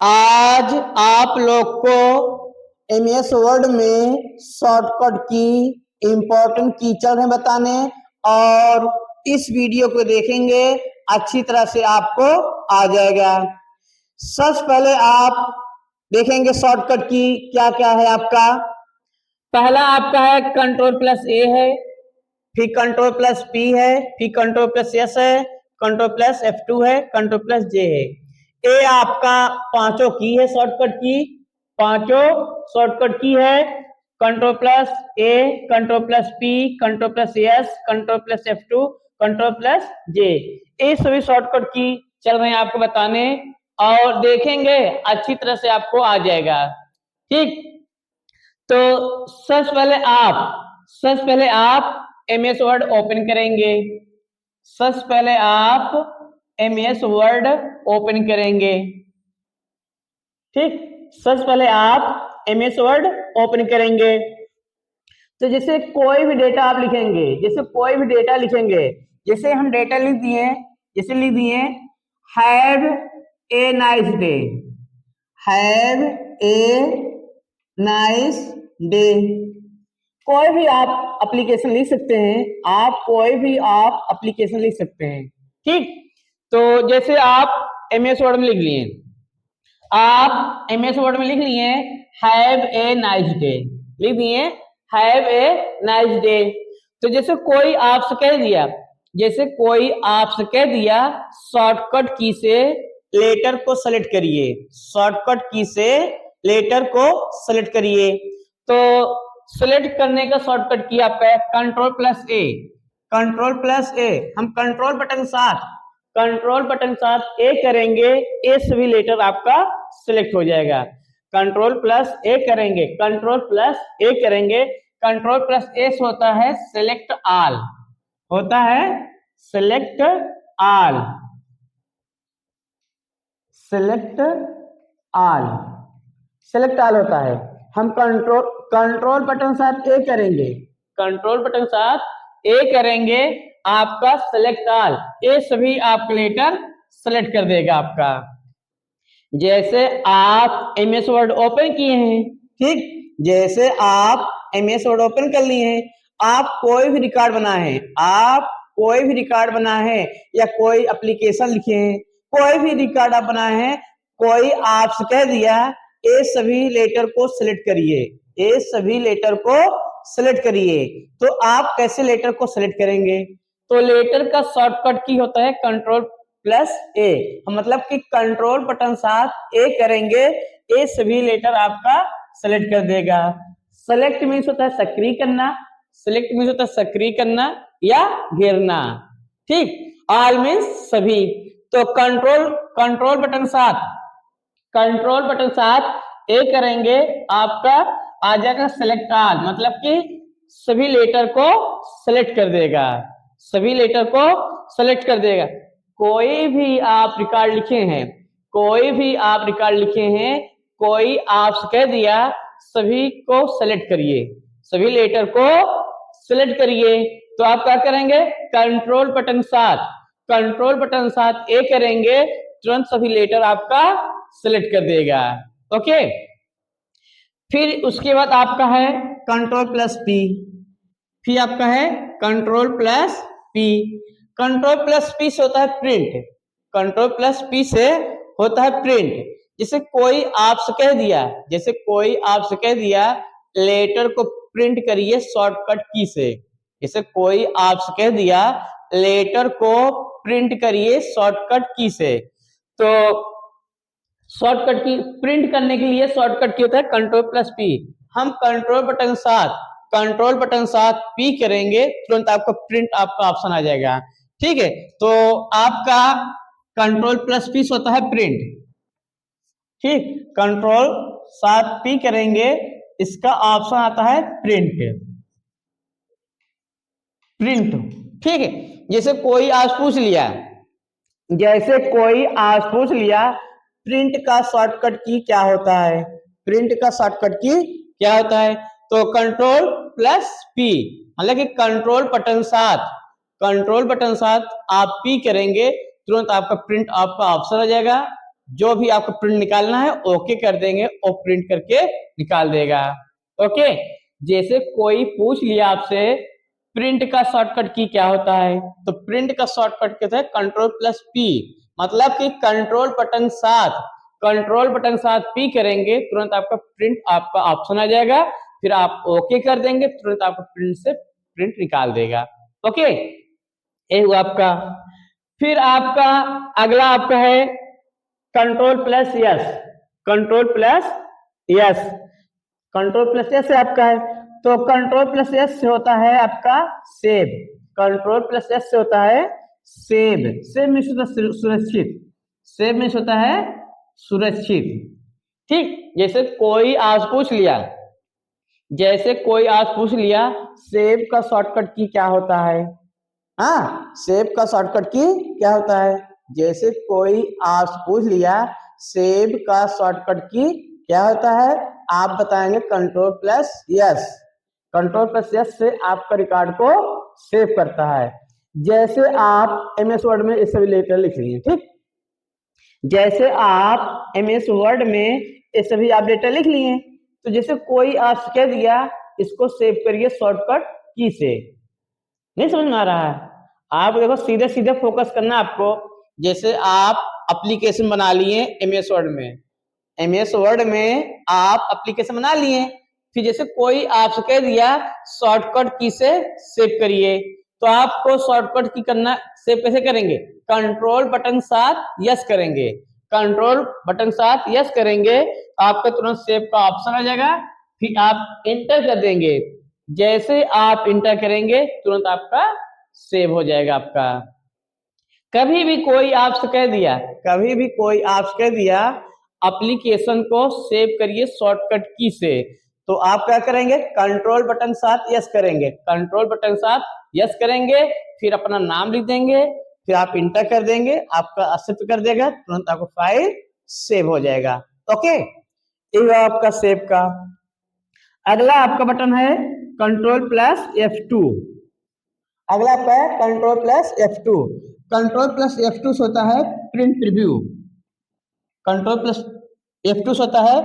आज आप लोग को एमएस वर्ड में शॉर्टकट की इम्पोर्टेंट की चल रहे बताने, और इस वीडियो को देखेंगे अच्छी तरह से आपको आ जाएगा। सबसे पहले आप देखेंगे शॉर्टकट की क्या क्या है। आपका पहला आपका है कंट्रोल प्लस ए है, फिर कंट्रोल प्लस पी है, फिर कंट्रोल प्लस एस है, कंट्रोल प्लस F2 है, कंट्रोल प्लस जे है। ए आपका पांचों की है शॉर्टकट की, पांचों शॉर्टकट की है। Control plus A, control plus P, control plus S, control plus F2, control plus J, ये सभी शॉर्टकट की चल रहे हैं आपको बताने, और देखेंगे अच्छी तरह से आपको आ जाएगा। ठीक, तो सबसे पहले आप एमएस वर्ड ओपन करेंगे। सबसे पहले आप एमएस वर्ड ओपन करेंगे। ठीक, सबसे पहले आप एमएस वर्ड ओपन करेंगे। तो जैसे कोई भी डेटा आप लिखेंगे, जैसे हम डेटा लिख दिए, जैसे लिख दिए have a nice day, have a nice day. कोई भी आप एप्लीकेशन लिख सकते हैं, एप्लीकेशन लिख सकते हैं। ठीक, तो जैसे आप एमएस वर्ड में लिख लिए, आप एमएस वर्ड में लिख लिए हैव ए नाइस डे, लिख दिए हैव ए नाइस डे। तो जैसे कोई आपसे कह दिया शॉर्टकट की से लेटर को सेलेक्ट करिए, शॉर्टकट की से लेटर को सेलेक्ट करिए। तो सेलेक्ट करने का शॉर्टकट की आपका है control plus A, control plus ए। हम कंट्रोल बटन साथ ए करेंगे, ए सभी लेटर आपका सिलेक्ट हो जाएगा। कंट्रोल प्लस ए करेंगे, कंट्रोल प्लस ए करेंगे, कंट्रोल प्लस एस होता है सेलेक्ट ऑल, होता है select all, select all, select all होता है। हम कंट्रोल बटन साथ ए करेंगे, कंट्रोल बटन साथ ए करेंगे, आपका सेलेक्ट ऑल, ये सभी आपका लेटर सेलेक्ट कर देगा आपका। जैसे आप एमएस वर्ड ओपन किए हैं, ठीक, जैसे आप एमएस वर्ड ओपन कर लिए हैं, आप कोई भी रिकॉर्ड बनाए हैं, या कोई एप्लीकेशन लिखे हैं, कोई भी रिकॉर्ड आप बनाए हैं, कोई आपसे कह दिया ये सभी लेटर को सिलेक्ट करिए, ये सभी लेटर को सिलेक्ट करिए। तो आप कैसे लेटर को सिलेक्ट करेंगे? तो लेटर का शॉर्टकट की होता है कंट्रोल प्लस ए, मतलब कि कंट्रोल बटन साथ ए करेंगे, ये सभी लेटर आपका सेलेक्ट कर देगा। सेलेक्ट मीन्स होता है सक्रिय करना, सेलेक्ट मीन्स होता है सक्रिय करना या घेरना। ठीक, ऑल मीन्स सभी। तो कंट्रोल बटन साथ ए करेंगे, आपका आ जाएगा सेलेक्ट ऑल, मतलब कि सभी लेटर को सेलेक्ट कर देगा, सभी लेटर को सेलेक्ट कर देगा। कोई भी आप रिकॉर्ड लिखे हैं, कोई आपसे कह दिया सभी को सेलेक्ट करिए, सभी लेटर को सेलेक्ट करिए, तो आप क्या करेंगे? कंट्रोल बटन साथ ए करेंगे, तुरंत सभी लेटर आपका सेलेक्ट कर देगा। ओके, फिर उसके बाद आपका है कंट्रोल प्लस पी, फिर आपका है control plus P. Control plus P से होता है प्रिंट, कंट्रोल प्लस पी से होता है प्रिंट। जैसे कोई आपसे कह दिया लेटर को प्रिंट करिए शॉर्टकट की से, जैसे कोई आपसे कह दिया लेटर को प्रिंट करिए शॉर्टकट की से, तो शॉर्टकट की प्रिंट करने के लिए शॉर्टकट की होता है कंट्रोल प्लस पी। हम कंट्रोल बटन साथ पी करेंगे, तुरंत आपका प्रिंट आपका ऑप्शन आ जाएगा। ठीक है, तो आपका कंट्रोल प्लस पी होता है प्रिंट। ठीक, कंट्रोल साथ पी करेंगे, इसका ऑप्शन आता है प्रिंट। ठीक है, जैसे कोई आज पूछ लिया प्रिंट का शॉर्टकट की क्या होता है, तो कंट्रोल प्लस पी, मतलब कि कंट्रोल बटन साथ आप पी करेंगे, तुरंत आपका प्रिंट आपका ऑप्शन आ जाएगा। जो भी आपको प्रिंट निकालना है ओके कर देंगे और प्रिंट करके निकाल देगा। ओके, जैसे कोई पूछ लिया आपसे प्रिंट का शॉर्टकट की क्या होता है, तो प्रिंट का शॉर्टकट क्या है, कंट्रोल प्लस पी, मतलब कि कंट्रोल बटन साथ पी करेंगे तुरंत आपका प्रिंट आपका ऑप्शन आ जाएगा, फिर आप ओके कर देंगे तुरंत आपको प्रिंट से प्रिंट निकाल देगा। ओके, ये हुआ आपका। फिर आपका अगला आपका है control plus yes, control plus yes, control plus yes आपका है, तो कंट्रोल प्लस यस से होता है आपका सेव, कंट्रोल प्लस यस से होता है सेव, सेव मीन्स होता है सुरक्षित, सेव मीन्स होता है सुरक्षित। ठीक, जैसे कोई आज पूछ लिया, जैसे कोई आज पूछ लिया सेव का शॉर्टकट की क्या होता है, हाँ सेव का शॉर्टकट की क्या होता है, जैसे कोई आज पूछ लिया सेव का शॉर्टकट की क्या होता है, आप बताएंगे control plus yes, control plus yes से आपका रिकॉर्ड को सेव करता है। जैसे आप एमएस वर्ड में इस सभी लेटर लिख लिए, ठीक, जैसे आप एमएस वर्ड में ये सभी आप लेटर लिख लिए, तो जैसे कोई आपसे कह दिया इसको सेव करिए शॉर्टकट की से, नहीं समझ में आ रहा है, आप देखो सीधे सीधे फोकस करना आपको। जैसे आप एप्लीकेशन बना लिए एमएस वर्ड में, एमएस वर्ड में आप एप्लीकेशन बना लिए, फिर जैसे कोई आपसे कह दिया शॉर्टकट की से सेव करिए, तो आपको शॉर्टकट की करना सेव कैसे करेंगे, कंट्रोल बटन साथ यस करेंगे, कंट्रोल बटन साथ यस करेंगे, आपका तुरंत सेव का ऑप्शन आ जाएगा, फिर आप इंटर कर देंगे, जैसे आप इंटर करेंगे तुरंत आपका सेव हो जाएगा आपका। कभी भी कोई आपसे कह दिया, कभी भी कोई आपसे कह दिया एप्लीकेशन को सेव करिए शॉर्टकट की से, तो आप क्या करेंगे, कंट्रोल बटन साथ यस करेंगे, कंट्रोल बटन साथ यस करेंगे, फिर अपना नाम लिख देंगे, फिर आप इंटर कर देंगे, आपका एक्सेप्ट कर देगा, तुरंत आपको फाइल सेव हो जाएगा। ओके, ये आपका सेव का। अगला आपका बटन है कंट्रोल प्लस F2, अगला आपका है control plus F2, control plus F2 से होता है print preview, control plus F2 से होता है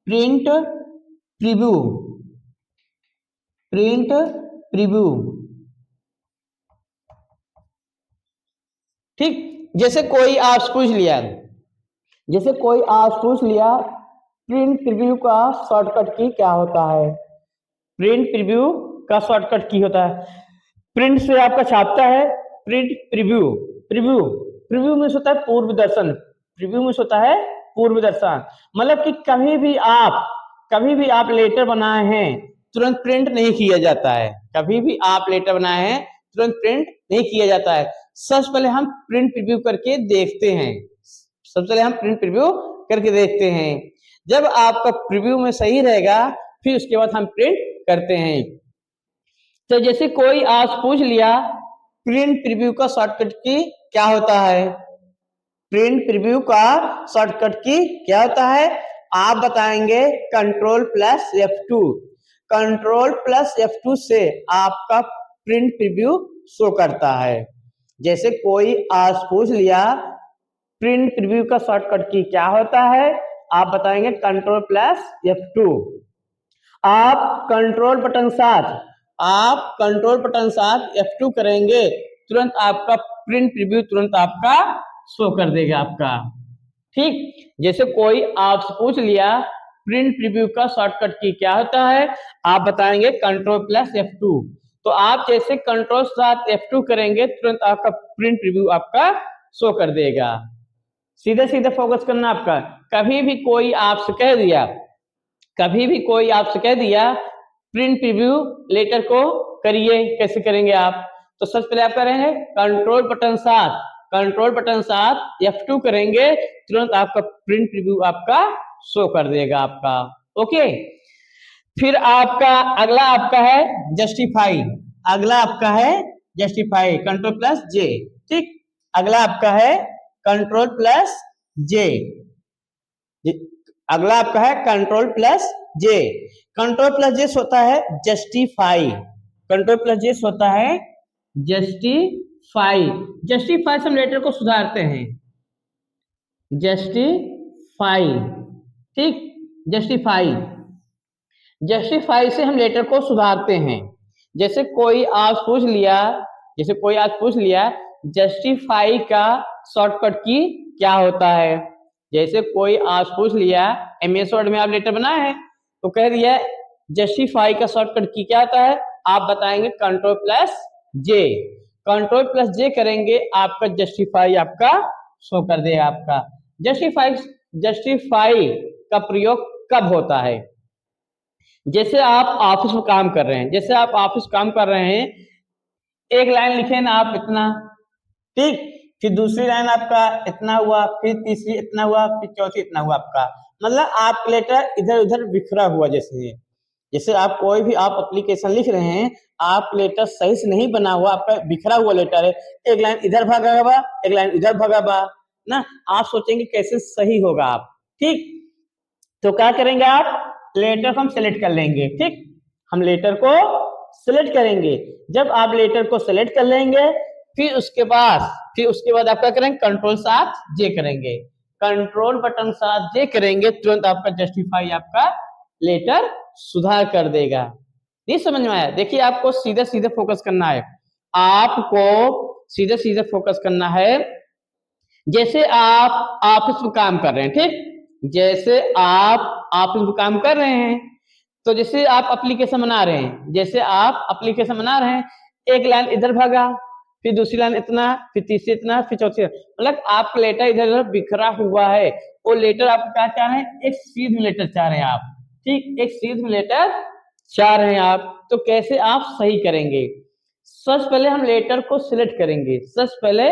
प्रिंट प्रीव्यू, प्रिंट प्रीव्यू। ठीक, जैसे कोई आपसे पूछ लिया, जैसे कोई आपसे पूछ लिया प्रिंट प्रीव्यू का शॉर्टकट की क्या होता है, प्रिंट प्रीव्यू का शॉर्टकट की होता है, प्रिंट से आपका छापता है, प्रिंट प्रीव्यू, प्रीव्यू, प्रीव्यू में होता है पूर्व दर्शन, प्रीव्यू में होता है पूर्व दर्शन, मतलब कि कभी भी आप लेटर बनाए हैं तुरंत प्रिंट नहीं किया जाता है, कभी भी आप लेटर बनाए हैं तुरंत प्रिंट नहीं किया जाता है, सबसे पहले हम प्रिंट प्रीव्यू करके देखते हैं, सबसे पहले हम प्रिंट प्रीव्यू करके देखते हैं, जब आपका प्रीव्यू में सही रहेगा फिर उसके बाद हम प्रिंट करते हैं। तो जैसे कोई आज पूछ लिया प्रिंट प्रीव्यू का शॉर्टकट की क्या होता है, प्रिंट प्रीव्यू का शॉर्टकट की क्या होता है, आप बताएंगे control plus F2, control plus F2 से आपका प्रिंट प्रीव्यू शो करता है। जैसे कोई आज पूछ लिया प्रिंट प्रीव्यू का शॉर्टकट की क्या होता है, आप बताएंगे कंट्रोल प्लस F2, आप कंट्रोल बटन साथ F2 करेंगे तुरंत आपका प्रिंट प्रीव्यू तुरंत आपका शो कर देगा आपका। ठीक, जैसे कोई आपसे पूछ लिया प्रिंट प्रीव्यू का शॉर्टकट की क्या होता है, आप बताएंगे कंट्रोल प्लस F2, तो आप जैसे कंट्रोल साथ F2 करेंगे तुरंत आपका प्रिंट प्रीव्यू आपका शो कर देगा। सीधे सीधे फोकस करना आपका। कभी भी कोई आपसे कह दिया, कभी भी कोई आपसे कह दिया प्रिंट प्रीव्यू लेटर को करिए, कैसे करेंगे आप, तो सबसे पहले आप करेंगे कंट्रोल बटन साथ F2 करेंगे तुरंत आपका प्रिंट प्रीव्यू आपका शो कर देगा आपका। ओके, फिर आपका अगला आपका है जस्टिफाई, अगला आपका है जस्टिफाई, कंट्रोल प्लस J, ठीक, अगला आपका है कंट्रोल प्लस J, अगला आपका है control plus J, control plus J होता है जस्टिफाई, कंट्रोल प्लस J होता है जस्टिफाई, जस्टिफाई से हम लेटर को सुधारते हैं, जस्टिफाई, ठीक, जस्टिफाई, जस्टिफाई से हम लेटर को सुधारते हैं। जैसे कोई आज पूछ लिया, जैसे कोई आज पूछ लिया जस्टिफाई का शॉर्टकट की क्या होता है। जैसे कोई आज पूछ लिया एमएस वर्ड में आप लेटर बनाए हैं तो कह दिया जस्टिफाई का शॉर्टकट की क्या होता है, आप बताएंगे कंट्रोल प्लस जे, कंट्रोल प्लस जे करेंगे आपका जस्टिफाई आपका शो कर देगा। आपका जस्टिफाई, जस्टिफाई का प्रयोग कब होता है, जैसे आप ऑफिस में काम कर रहे हैं, जैसे आप ऑफिस काम कर रहे हैं, एक लाइन लिखे ना आप इतना, ठीक, फिर दूसरी लाइन आपका इतना हुआ, फिर तीसरी इतना हुआ, फिर चौथी इतना हुआ आपका, मतलब आप लेटर इधर उधर बिखरा हुआ। जैसे जैसे आप कोई भी आप एप्लीकेशन लिख रहे हैं, आप लेटर सही से नहीं बना हुआ, आपका बिखरा हुआ लेटर है, एक लाइन इधर भागा हुआ, एक लाइन इधर भागा हुआ ना, आप सोचेंगे कैसे सही होगा आप, ठीक, तो क्या करेंगे आप लेटर को हम सेलेक्ट कर लेंगे, ठीक, हम लेटर को सेलेक्ट करेंगे। जब आप लेटर को सेलेक्ट कर लेंगे फिर उसके बाद आप क्या करेंगे कंट्रोल साथ जे करेंगे, कंट्रोल बटन साथ जे करेंगे, तुरंत आपका जस्टिफाई आपका लेटर सुधार कर देगा। नहीं समझ में आया? देखिए आपको सीधे सीधे फोकस करना है, आपको सीधे सीधे फोकस करना है। जैसे आप ऑफिस में काम कर रहे हैं, ठीक, जैसे आप ऑफिस में काम कर रहे हैं तो जैसे आप एप्लीकेशन बना रहे हैं, जैसे आप एप्लीकेशन बना रहे हैं, एक लाइन इधर भागा, फिर दूसरी लाइन इतना, फिर तीसरी इतना, फिर चौथी, मतलब आपका लेटर इधर उधर बिखरा हुआ है। वो लेटर आप क्या चाह रहे हैं, एक सीध लेटर चाह रहे हैं आप, ठीक, एक सीध लेटर चाह रहे हैं आप, तो कैसे आप सही करेंगे? सबसे पहले हम लेटर को सिलेक्ट करेंगे, सबसे पहले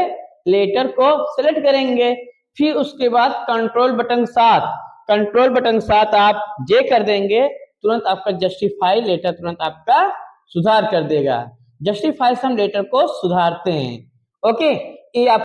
लेटर को सिलेक्ट करेंगे, फिर उसके बाद कंट्रोल बटन साथ आप जे कर देंगे, तुरंत आपका जस्टिफाई लेटर तुरंत आपका सुधार कर देगा। जस्टिफाई से हम लेटर को सुधारते हैं। ओके, ये आप